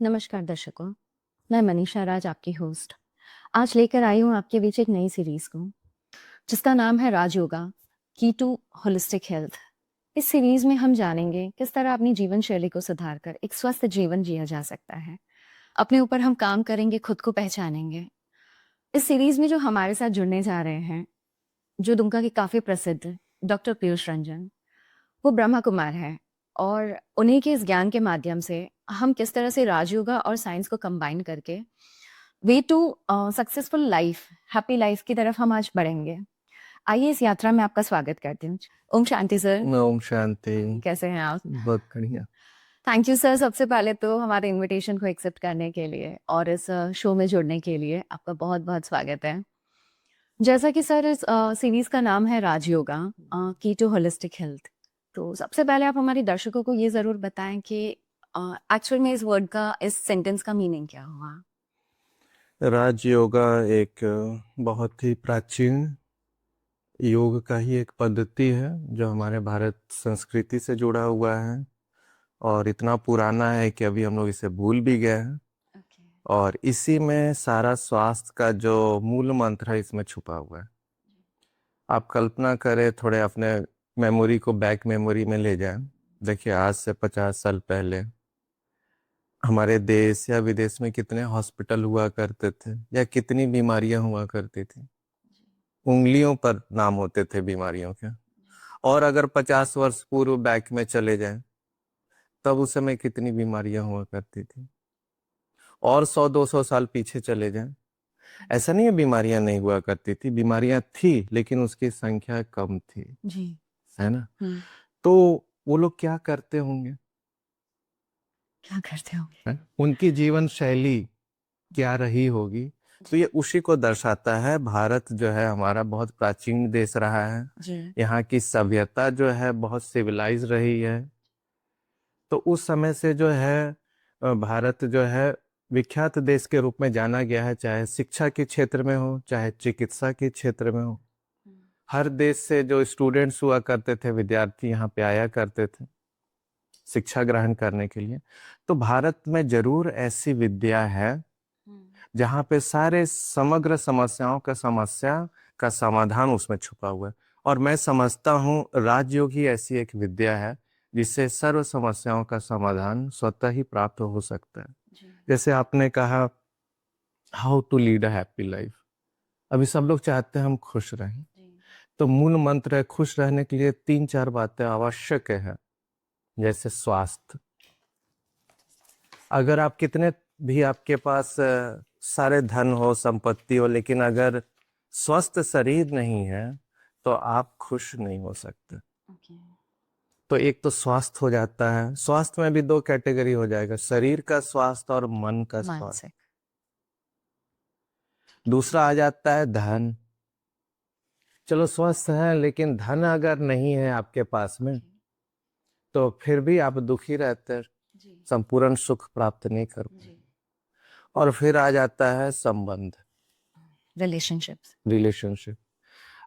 नमस्कार दर्शकों, मैं मनीषा राज आपकी होस्ट। आज लेकर आई हूँ आपके बीच एक नई सीरीज को जिसका नाम है राजयोगा की टू होलिस्टिक हेल्थ। इस सीरीज में हम जानेंगे किस तरह अपनी जीवन शैली को सुधारकर एक स्वस्थ जीवन जिया जा सकता है। अपने ऊपर हम काम करेंगे, खुद को पहचानेंगे। इस सीरीज में जो हमारे साथ जुड़ने जा रहे हैं, जो दुमका के काफी प्रसिद्ध डॉक्टर पीयूष रंजन, वो ब्रह्मा कुमार है। और उन्हीं के इस ज्ञान के माध्यम से हम किस तरह से राजयोगा और साइंस को कंबाइन करके way to successful life, happy life की तरफ हम आज बढ़ेंगे। आइए इस यात्रा में आपका स्वागत करती हूँ। ओम शांति सर। ओम शांति। कैसे हैं आप? बहुत बढ़िया। थैंक यू सर, सबसे पहले तो हमारे इनविटेशन को एक्सेप्ट करने के लिए और इस शो में जुड़ने के लिए आपका बहुत बहुत स्वागत है। जैसा कि सर इस सीरीज का नाम है राजयोगा की टू होलिस्टिक हेल्थ, तो सबसे पहले आप हमारे दर्शकों को ये जरूर बताएं कि एक्चुअल में इस वर्ड का, इस सेंटेंस का मीनिंग क्या हुआ। राजयोगा एक बहुत ही प्राचीन योग का ही एक पद्धति है जो हमारे भारत संस्कृति से जुड़ा हुआ है और इतना पुराना है कि अभी हम लोग इसे भूल भी गए हैं। और इसी में सारा स्वास्थ्य का जो मूल मंत्र है इसमें छुपा हुआ है। आप कल्पना करें, थोड़े अपने मेमोरी को बैक मेमोरी में ले जाएं। देखिए, आज से 50 साल पहले हमारे देश या विदेश में कितने हॉस्पिटल हुआ करते थे या कितनी बीमारियां हुआ करती थी। उंगलियों पर नाम होते थे बीमारियों के। और अगर 50 वर्ष पूर्व बैक में चले जाएं, तब उस समय कितनी बीमारियां हुआ करती थी। और 100-200 साल पीछे चले जाएं, ऐसा नहीं है बीमारियां नहीं हुआ करती थी, बीमारियां थी लेकिन उसकी संख्या कम थी। जी। है ना? तो वो लोग क्या करते होंगे? क्या करते हो? है? उनकी जीवन शैली क्या रही होगी? तो ये उसी को दर्शाता है। भारत जो है हमारा बहुत प्राचीन देश रहा है। जी। यहाँ की सभ्यता जो है बहुत सिविलाइज रही है। तो उस समय से जो है भारत जो है विख्यात देश के रूप में जाना गया है, चाहे शिक्षा के क्षेत्र में हो, चाहे चिकित्सा के क्षेत्र में हो। हर देश से जो स्टूडेंट्स हुआ करते थे, विद्यार्थी यहाँ पे आया करते थे शिक्षा ग्रहण करने के लिए। तो भारत में जरूर ऐसी विद्या है जहाँ पे सारे समग्र समस्याओं का समाधान उसमें छुपा हुआ है। और मैं समझता हूँ राजयोग ही ऐसी एक विद्या है जिससे सर्व समस्याओं का समाधान स्वतः ही प्राप्त हो सकता है। जैसे आपने कहा how to lead a happy life. अभी सब लोग चाहते हैं हम खुश रहें। तो मूल मंत्र है, खुश रहने के लिए 3-4 बातें आवश्यक है। जैसे स्वास्थ्य। अगर आप कितने भी आपके पास सारे धन हो, संपत्ति हो, लेकिन अगर स्वस्थ शरीर नहीं है तो आप खुश नहीं हो सकते। तो एक तो स्वास्थ्य हो जाता है। स्वास्थ्य में भी 2 कैटेगरी हो जाएगा, शरीर का स्वास्थ्य और मन का स्वास्थ्य। दूसरा आ जाता है धन। चलो स्वस्थ है लेकिन धन अगर नहीं है आपके पास में तो फिर भी आप दुखी रहते हैं, संपूर्ण सुख प्राप्त नहीं कर पाए। और फिर आ जाता है संबंध, रिलेशनशिप।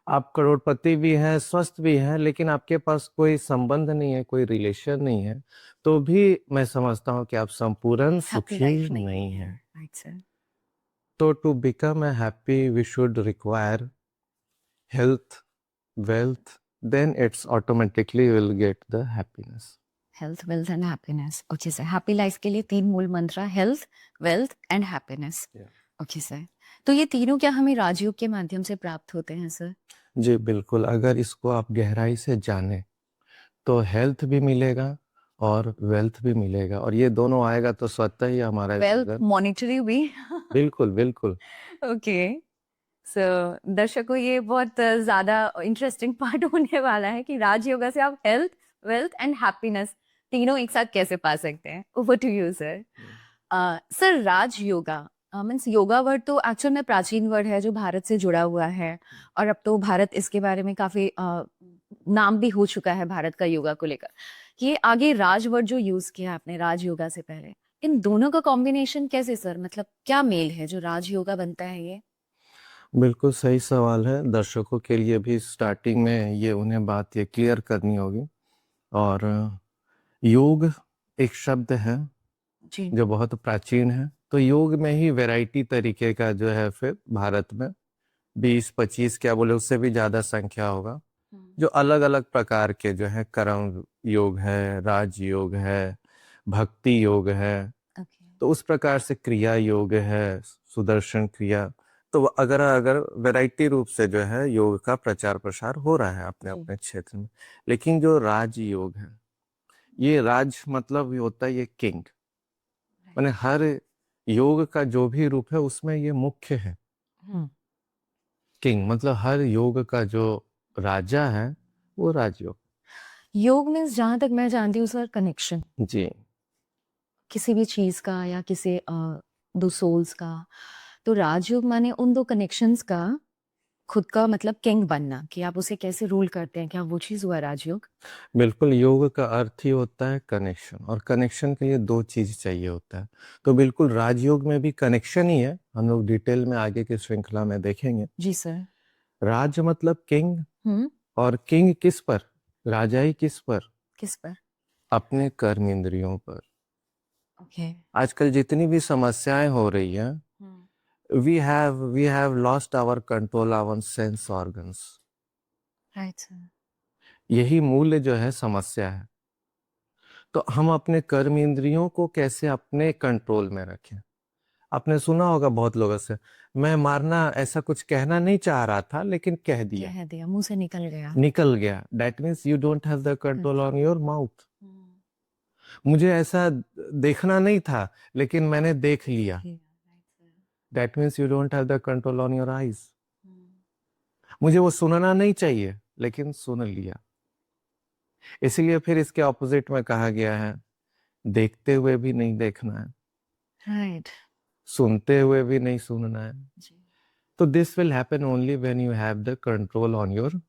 आप करोड़पति भी हैं, स्वस्थ भी हैं, लेकिन आपके पास कोई संबंध नहीं है, कोई रिलेशन नहीं है, तो भी मैं समझता हूँ कि आप संपूर्ण सुखी नहीं हैं। तो to become a happy we should require health, wealth, then it's automatically will get the happiness. Health, wealth and happiness. Okay sir, happy life के लिए 3 मूल मंत्र, health, wealth and happiness. Okay sir, तो ये तीनों क्या हमें राजयोग के माध्यम से प्राप्त होते हैं सर? जी बिल्कुल। अगर इसको आप गहराई से जाने तो हेल्थ भी मिलेगा और वेल्थ भी मिलेगा, और ये दोनों आएगा तो स्वतः ही हमारा वेल्थ मॉनिटरी भी। बिल्कुल बिल्कुल। ओके सो दर्शकों, ये बहुत ज्यादा इंटरेस्टिंग पार्ट होने वाला है कि राजयोगा से आप हेल्थ, वेल्थ एंड हैप्पीनेस तीनों एक साथ कैसे पा सकते हैं। Over to you sir. Sir, Rajyoga means yoga word तो एक्चुअल में प्राचीन वर्ड है जो भारत से जुड़ा हुआ है, और अब तो भारत इसके बारे में काफी नाम भी हो चुका है भारत का योगा को लेकर। ये आगे राज वर्ड जो यूज किया आपने राजयोगा से पहले, इन दोनों का कॉम्बिनेशन कैसे सर, मतलब क्या मेल है जो राजयोगा बनता है ये? बिल्कुल सही सवाल है। दर्शकों के लिए भी स्टार्टिंग में ये उन्हें बात ये क्लियर करनी होगी। और योग एक शब्द है जी जो बहुत प्राचीन है। तो योग में ही वैरायटी तरीके का जो है फिर भारत में 20-25 क्या बोले उससे भी ज्यादा संख्या होगा, जो अलग अलग प्रकार के जो है कर्म योग है, राज योग है, भक्ति योग है। ओके तो उस प्रकार से क्रिया योग है, सुदर्शन क्रिया। तो अगर अगर वैरायटी रूप से जो है योग का प्रचार प्रसार हो रहा है अपने जी अपने क्षेत्र में। लेकिन जो राज योग है, ये राज मतलब ये होता है ये किंग, माने राइट हर योग का जो भी रूप है उसमें ये मुख्य है। हम्म किंग मतलब हर योग का जो राजा है वो राजयोग। योग मीन्स जहाँ तक मैं जानती हूँ सर कनेक्शन जी किसी भी चीज का या किसी दो सोल्स का। तो राजयोग माने उन दो कनेक्शंस का खुद का मतलब किंग बनना कि आप उसे कैसे रूल करते हैं, क्या वो चीज हुआ राजयोग? बिल्कुल, योग का अर्थ ही होता है कनेक्शन, और कनेक्शन के लिए दो चीज चाहिए होता है। तो बिल्कुल राजयोग में भी कनेक्शन ही है, हम लोग डिटेल में आगे की श्रृंखला में देखेंगे। जी सर। राज मतलब किंग, हम्म और किंग किस पर, राजाई किस पर, किस पर? अपने कर्म इंद्रियों पर। ओके आजकल जितनी भी समस्याएं हो रही हैं, we have lost our control our sense organs. Right sir. यही मूल्य जो है समस्या है। तो हम अपने कर्म इंद्रियों को कैसे अपने कंट्रोल में रखें। आपने सुना होगा बहुत लोगों से, मैं मारना ऐसा कुछ कहना नहीं चाह रहा था लेकिन कह दिया, कह दिया, मुंह से निकल गया। निकल गया। That means you don't have the control on your mouth. हम्म, मुझे ऐसा देखना नहीं था लेकिन मैंने देख लिया। ठीक है, right sir. That means you don't have the control on your eyes. हम्म, मुझे वो सुनना नहीं चाहिए लेकिन सुन लिया। इसीलिए फिर इसके ऑपोजिट में कहा गया है, देखते हुए भी नहीं देखना है, राइट सुनते हुए भी नहीं सुनना है। जी। तो this will happen only when you have the control on your sense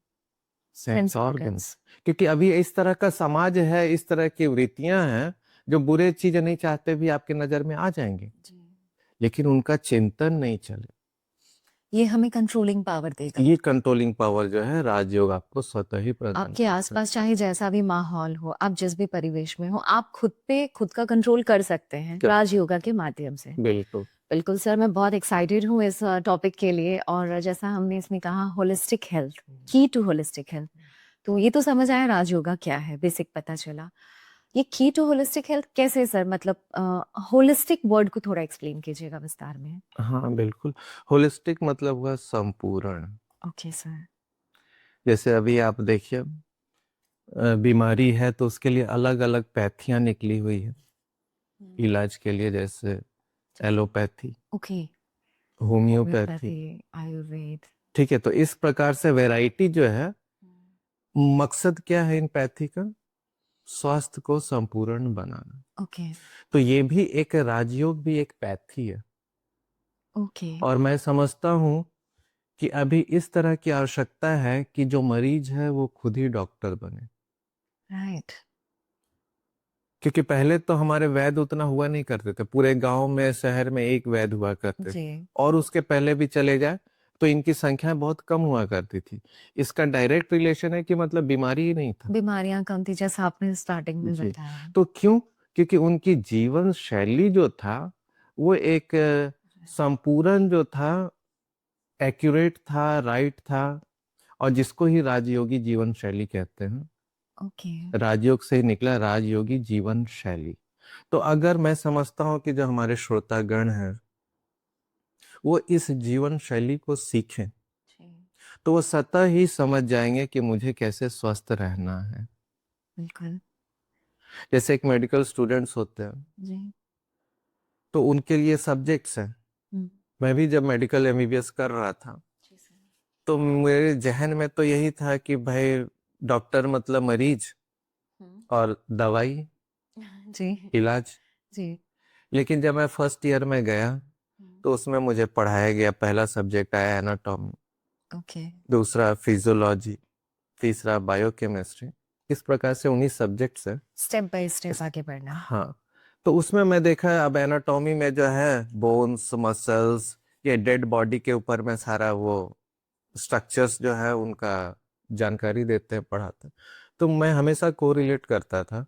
sense organs. Organs. क्योंकि अभी इस तरह का समाज है, इस तरह की वृत्तियां हैं, जो बुरे चीज नहीं चाहते भी आपकी नजर में आ जाएंगे, जी लेकिन उनका चिंतन नहीं चले। ये हमें कंट्रोलिंग पावर देगा। ये कंट्रोलिंग पावर जो है राजयोग आपको स्वतः ही प्रदान आपके करता है। आसपास चाहे जैसा भी माहौल हो, आप जिस भी परिवेश में हो, आप खुद पे खुद का कंट्रोल कर सकते हैं क्या- राज योगा के माध्यम से। बिल्कुल। बिल्कुल सर, मैं बहुत एक्साइटेड हूँ इस टॉपिक के लिए। और जैसा हमने इसमें कहा होलिस्टिक हेल्थ, की टू होलिस्टिक हेल्थ, तो ये तो समझ आया राज योगा क्या है, बेसिक पता चला। ये की टू होलिस्टिक हेल्थ कैसे सर, मतलब होलिस्टिक वर्ड को थोड़ा एक्सप्लेन कीजिएगा विस्तार में। हाँ बिल्कुल, होलिस्टिक मतलब हुआ संपूर्ण। Okay sir. जैसे अभी आप देखिए, बीमारी है तो उसके लिए अलग अलग पैथियां निकली हुई है इलाज के लिए, जैसे allopathy, okay. Homeopathy. Homeopathy, Ayurveda. ठीक है, तो इस प्रकार से वैरायटी जो है, मकसद क्या है इन पैथी का, स्वास्थ्य को संपूर्ण बनाना। ओके तो ये भी एक राजयोग भी एक पैथी है। ओके और मैं समझता हूँ कि अभी इस तरह की आवश्यकता है कि जो मरीज है वो खुद ही डॉक्टर बने। राइट क्योंकि पहले तो हमारे वैद्य उतना हुआ नहीं करते थे, पूरे गांव में शहर में एक वैद्य हुआ करते थे, जी। और उसके पहले भी चले जाए तो इनकी संख्या बहुत कम हुआ करती थी। इसका डायरेक्ट रिलेशन है कि मतलब बीमारी ही नहीं था। बीमारियां कम थी जैसा आपने स्टार्टिंग में जी। बताया। तो क्यों? क्योंकि उनकी जीवन शैली जो था वो एक संपूर्ण जो था, एक्यूरेट था, राइट था, और जिसको ही राजयोगी जीवन शैली कहते हैं। ओके राजयोग से ही निकला राजयोगी जीवन शैली। तो अगर मैं समझता हूं कि जो हमारे श्रोतागण हैं वो इस जीवन शैली को सीखें, जी तो वो स्वतः ही समझ जाएंगे कि मुझे कैसे स्वस्थ रहना है। बिल्कुल। जैसे एक मेडिकल स्टूडेंट्स होते हैं, जी तो उनके लिए सब्जेक्ट्स हैं। हम्म, मैं भी जब मेडिकल एमबीबीएस कर रहा था जी सर। तो मेरे जहन में तो यही था कि भाई डॉक्टर मतलब मरीज हम्म, और दवाई, जी इलाज। जी। लेकिन जब मैं फर्स्ट ईयर में गया हम्म, तो उसमें मुझे पढ़ाया गया, पहला सब्जेक्ट आया एनाटॉमी, ओके। दूसरा फिजियोलॉजी, तीसरा बायोकेमिस्ट्री। इस प्रकार से 19 सब्जेक्ट्स है। स्टेप बाय स्टेप इस- आगे बढ़ना। हाँ। तो उसमें मैं देखा है, अब एनाटॉमी में जो है बोन्स, मसल्स, ये डेड बॉडी के ऊपर में सारा वो स्ट्रक्चर्स जो है उनका जानकारी देते हैं, पढ़ाते हैं। तो मैं हमेशा कोरिलेट करता था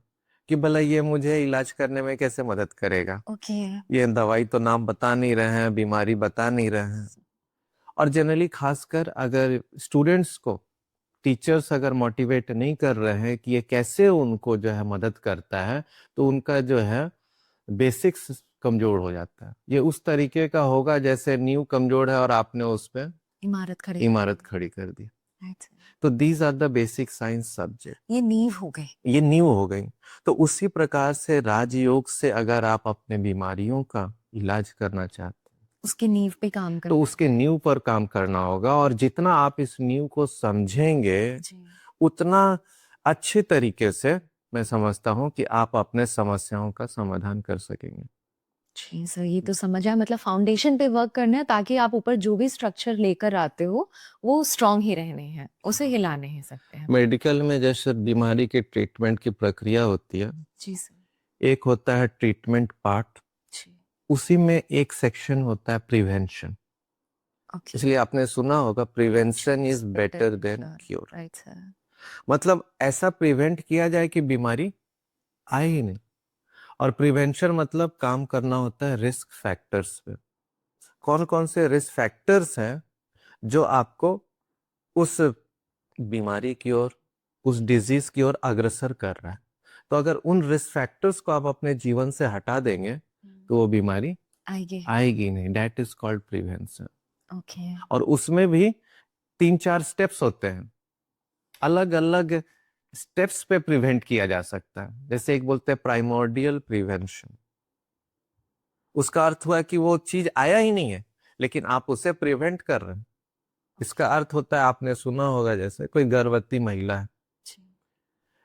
कि भला ये मुझे इलाज करने में कैसे मदद करेगा, ओके। ये दवाई तो नाम बता नहीं रहे हैं, बीमारी बता नहीं रहे हैं। और जनरली खासकर अगर स्टूडेंट्स को टीचर्स अगर मोटिवेट नहीं कर रहे हैं कि ये कैसे उनको जो है मदद करता है, तो उनका जो है बेसिक्स कमजोर हो जाता है। ये उस तरीके का होगा जैसे नींव कमजोर है और आपने उस पे इमारत खड़ी इमारत खड़ी कर दी। Right. तो these are the basic science subject, ये नींव हो गई। ये नींव हो गई। तो उसी प्रकार से राजयोग से अगर आप अपने बीमारियों का इलाज करना चाहते हैं, उसके नींव पे काम तो करना उसके नींव पर काम करना होगा। और जितना आप इस नींव को समझेंगे, जी। उतना अच्छे तरीके से मैं समझता हूँ कि आप अपने समस्याओं का समाधान कर सकेंगे। जी सर, ये तो समझ आया। मतलब फाउंडेशन पे वर्क करना है ताकि आप ऊपर जो भी स्ट्रक्चर लेकर आते हो वो स्ट्रांग ही रहने हैं, उसे हिला नहीं सकते हैं। मेडिकल में जैसे बीमारी के ट्रीटमेंट की प्रक्रिया होती है, जी सर। एक होता है ट्रीटमेंट पार्ट, जी। उसी में एक सेक्शन होता है प्रिवेंशन। ओके। इसलिए आपने सुना होगा prevention is better than cure. Right sir. मतलब ऐसा प्रिवेंट किया जाए कि बीमारी आए ही नहीं। और प्रिवेंशन मतलब काम करना होता है रिस्क फैक्टर्स पे। कौन कौन से रिस्क फैक्टर्स हैं जो आपको उस बीमारी की ओर, उस डिजीज की ओर अग्रसर कर रहा है। तो अगर उन रिस्क फैक्टर्स को आप अपने जीवन से हटा देंगे तो वो बीमारी आएगी। आएगी नहीं। That is called prevention. Okay. और उसमें भी 3-4 स्टेप्स होते हैं, अलग अलग स्टेप्स पे प्रिवेंट किया जा सकता है। जैसे एक बोलते हैं प्राइमोर्डियल प्रिवेंशन, उसका अर्थ हुआ कि वो चीज आया ही नहीं है लेकिन आप उसे प्रिवेंट कर रहे हैं। इसका अर्थ होता है, आपने सुना होगा, जैसे कोई गर्भवती महिला है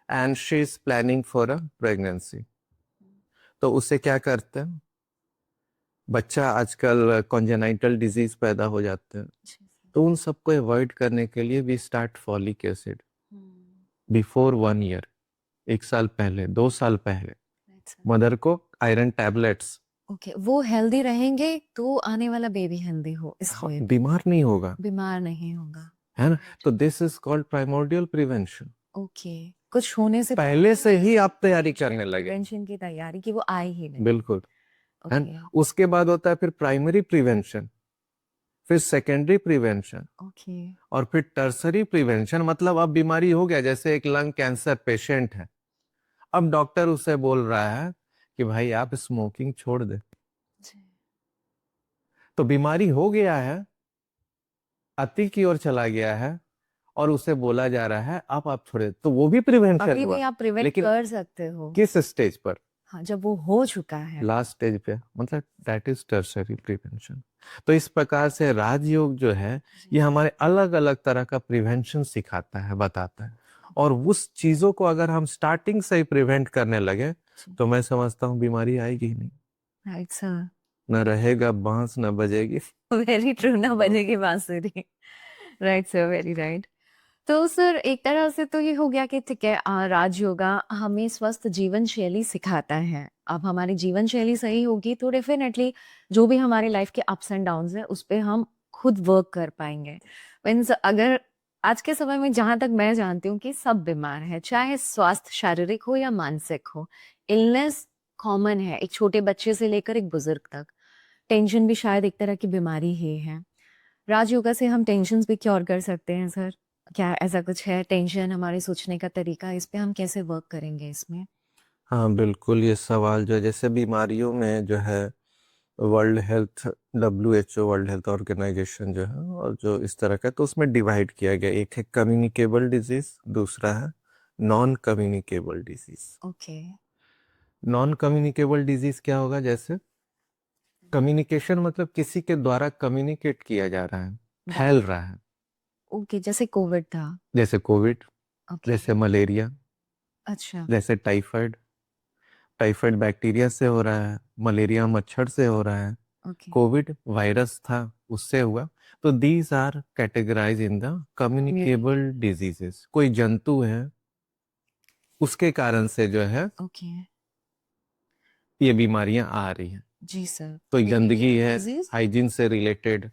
and she is planning for a pregnancy, तो उसे क्या करते हैं, बच्चा आजकल कॉन्जेनाइटल डिजीज पैदा हो जाते हैं, तो उन सबको अवॉइड करने के लिए we start folic acid before 1 year, 1 साल पहले, 2 साल पहले मदर को आयरन टैबलेट्स। ओके, वो हेल्दी रहेंगे तो आने वाला बेबी हेल्दी हो, इसलिए बीमार नहीं होगा, बीमार नहीं होगा। है ना। तो this is called primordial prevention. Okay, कुछ होने से पहले से ही आप तैयारी करने लगे, प्रिवेंशन की तैयारी कि वो आए ही नहीं। बिल्कुल। है ओके। ना? उसके बाद होता है फिर प्राइमरी प्रिवेंशन, फिर सेकेंडरी प्रिवेंशन, ओके। और फिर टर्सरी प्रिवेंशन। मतलब अब बीमारी हो गया, जैसे एक लंग कैंसर पेशेंट है, अब डॉक्टर उसे बोल रहा है कि भाई आप स्मोकिंग छोड़ दे। तो बीमारी हो गया है, अति की ओर चला गया है, और उसे बोला जा रहा है आप छोड़े, तो वो भी प्रिवेंशन अभी हुआ। भी आप प्रिवेंट लेकिन कर सकते हो। किस स्टेज पर? हाँ, जब वो हो चुका है। लास्ट स्टेज पे, मतलब दैट इज टर्सरी प्रिवेंशन। तो इस प्रकार से राजयोग जो है ये हमारे अलग अलग तरह का प्रिवेंशन सिखाता है, बताता है। और उस चीजों को अगर हम स्टार्टिंग से ही प्रिवेंट करने लगे तो मैं समझता हूँ बीमारी आएगी ही नहीं। Right sir. न रहेगा बांस न बजेगी। वेरी ट्रू, ना बजेगी बांसुरी। Right sir, very right. तो सर एक तरह से तो ये हो गया कि ठीक है, राज योगा हमें स्वस्थ जीवन शैली सिखाता है। अब हमारी जीवन शैली सही होगी तो डेफिनेटली जो भी हमारे लाइफ के अप्स एंड डाउन्स है उस पे हम खुद वर्क कर पाएंगे। मीन्स अगर आज के समय में जहाँ तक मैं जानती हूँ कि सब बीमार है, चाहे स्वास्थ्य शारीरिक हो या मानसिक हो, इलनेस कॉमन है, एक छोटे बच्चे से लेकर एक बुजुर्ग तक। टेंशन भी शायद एक तरह की बीमारी ही है। राज योगा से हम टेंशन भी क्योर कर सकते हैं सर? क्या ऐसा कुछ है? टेंशन, हमारे सोचने का तरीका, इस पे हम कैसे वर्क करेंगे इसमें? हाँ बिल्कुल, ये सवाल जो है, जैसे बीमारियों में जो है world health, WHO world health organisation जो है, और जो इस तरह का, तो उसमें डिवाइड किया गया। एक है कम्युनिकेबल डिजीज, दूसरा है non communicable disease. Okay. Non communicable disease क्या होगा? जैसे कम्युनिकेशन मतलब किसी के द्वारा कम्युनिकेट किया जा रहा है, फैल रहा है, ओके, जैसे कोविड था। जैसे कोविड, ओके। जैसे मलेरिया, अच्छा। जैसे टाइफाइड। टाइफाइड बैक्टीरिया से हो रहा है, मलेरिया मच्छर से हो रहा है, ओके। कोविड वायरस था उससे हुआ। तो these are categorise in the communicable diseases. कोई जंतु है उसके कारण से जो है ओके। ये बीमारियां आ रही हैं। जी सर। कोई ये गंदगी है, डिजीज। हाइजीन से रिलेटेड,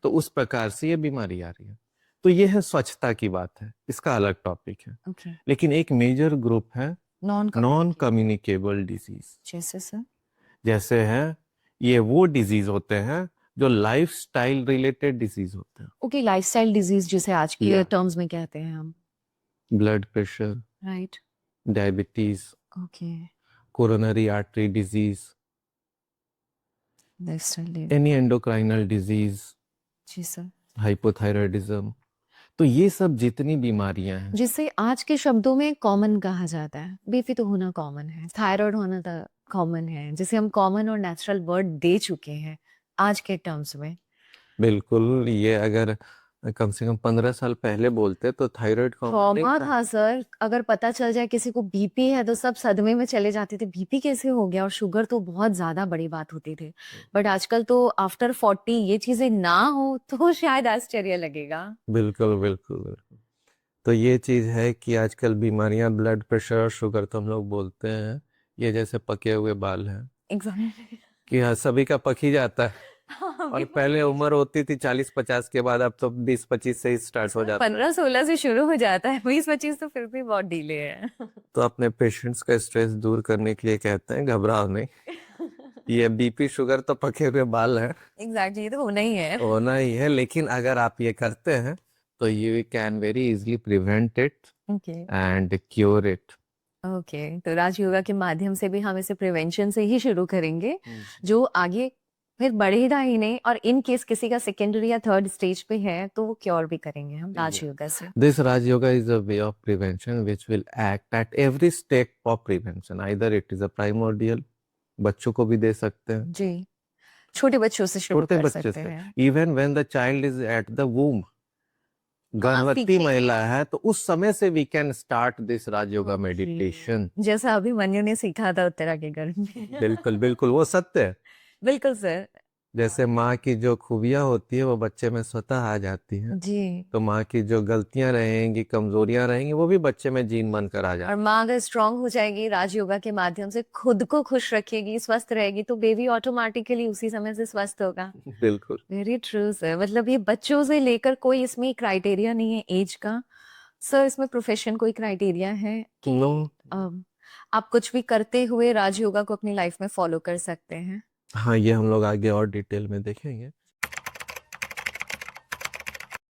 तो उस प्रकार से ये बीमारी आ रही है। तो ये है स्वच्छता की बात है, इसका अलग टॉपिक है। ओके। लेकिन एक मेजर ग्रुप है नॉन कम्युनिकेबल डिजीज जैसे सर? जैसे है, ये वो डिजीज होते हैं जो लाइफस्टाइल रिलेटेड डिजीज होते हैं। ओके, लाइफस्टाइल डिजीज जिसे आज के Yeah. टर्म्स में कहते हैं हम। Blood pressure, right. Diabetes, okay, coronary artery disease, lifestyle. Any endocrinal disease, जी सर। हाइपोथायराइडिज्म। तो ये सब जितनी बीमारियां हैं, जिसे आज के शब्दों में कॉमन कहा जाता है। बीपी तो होना कॉमन है, थायराइड होना तो कॉमन है, जिसे हम कॉमन और नेचुरल वर्ड दे चुके हैं आज के टर्म्स में। बिल्कुल, ये अगर कम से कम 15 साल पहले बोलते तो थायराइड कॉमन नहीं ट्रॉमा था। था सर, अगर पता चल जाए किसी को बीपी है तो सब सदमे में चले जाते थे, बीपी कैसे हो गया, और शुगर तो बहुत ज्यादा बड़ी बात होती थी। बट आजकल तो आफ्टर 40 ये चीजें ना हो तो शायद आश्चर्य लगेगा। बिल्कुल बिल्कुल बिल्कुल। तो ये चीज है कि आजकल बीमारियां, ब्लड प्रेशर और शुगर तो हम लोग बोलते हैं ये जैसे पके हुए बाल हैं, एग्जैक्टली। कि हाँ सभी का पक ही जाता है। और पहले उम्र होती थी 40-50 के बाद, अब तो 20-25 से ही स्टार्ट हो जाता है। 15-16 से शुरू हो जाता है, 20-25 तो फिर भी बहुत डिले है। तो अपने पेशेंट्स का स्ट्रेस दूर करने के लिए कहते हैं घबराओ नहीं, ये बीपी शुगर तो पके हुए बाल हैं, एग्जैक्टली, ये तो होना ही है। होना ही है। लेकिन अगर आप ये करते हैं तो you can very easily prevent it okay. And cure it. Okay, तो राज योगा के माध्यम से भी हम इसे प्रिवेंशन से ही शुरू करेंगे, जो आगे फिर बढ़ेगा ही नहीं, और इन केस किसी का सेकेंडरी या थर्ड स्टेज पे है तो वो क्योर भी करेंगे हम राज योगा से। This Raj Yoga is a way of prevention which will act at every step of prevention. Either it is a primordial, बच्चों को भी दे सकते हैं, जी, छोटे बच्चों से शुरू छोटे कर बच्चे सकते से, हैं। Even when the child is at the womb, गर्भवती पीछे महिला है तो उस समय से we can start this Raj yoga okay. Meditation. जैसा अभिमन्यु ने सीखा था उत्तरा के घर में। बिल्कुल बिल्कुल, वो सत्य है। बिल्कुल सर। जैसे माँ की जो खूबियां होती है वो बच्चे में स्वतः आ जाती हैं, जी, तो माँ की जो गलतियां रहेंगी, कमजोरियां रहेंगी, वो भी बच्चे में जीन बन कर आ और जाती माँ अगर स्ट्रांग हो जाएगी, राज योगा के माध्यम से खुद को खुश रखेगी, स्वस्थ रहेगी, तो बेबी ऑटोमेटिकली उसी समय से स्वस्थ होगा। है। बिल्कुल। Very true sir. मतलब ये बच्चों से लेकर कोई इसमें क्राइटेरिया नहीं है एज का। सर, इसमें प्रोफेशन कोई क्राइटेरिया है कि नो, आप कुछ भी करते हुए राज योगा को अपनी लाइफ में फॉलो कर सकते हैं? हाँ ये हम लोग आगे और डिटेल में देखेंगे।